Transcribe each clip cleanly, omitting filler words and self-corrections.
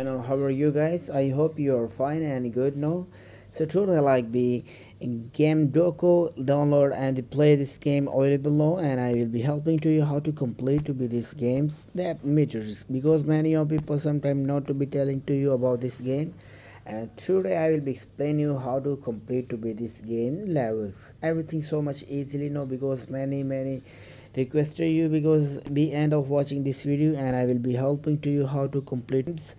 How are you guys? I hope you are fine and good now. So today like be Gemdoku download and play this game available now, and I will be helping to you how to complete to be these games that matters because many of people sometimes not to be telling to you about this game. And today I will be explain you how to complete to be this game levels. Everything so much easily now because many requested you because be end of watching this video, and I will be helping to you how to complete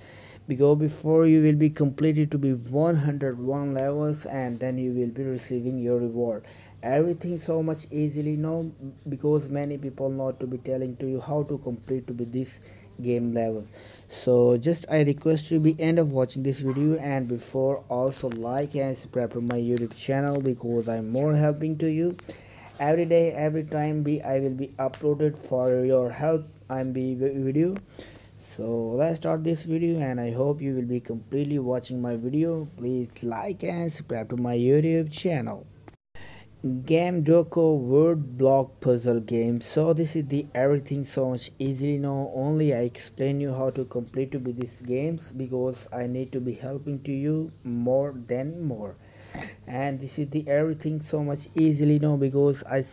because before you will be completed to be 101 levels, and then you will be receiving your reward. Everything so much easily now because many people not to be telling to you how to complete to be this game level. So just I request you be end of watching this video, and before also like and subscribe to my YouTube channel because I'm more helping to you every day every time I will be uploaded for your help. I'm be video. So let's start this video, and I hope you will be completely watching my video. Please like and subscribe to my YouTube channel. Gemdoku word block puzzle game. So this is the everything so much easily now. Only I explain you how to complete to be these games because I need to be helping to you more than more. And this is the everything so much easily now because I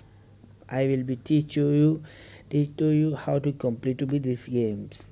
will be teach to you how to complete to be these games.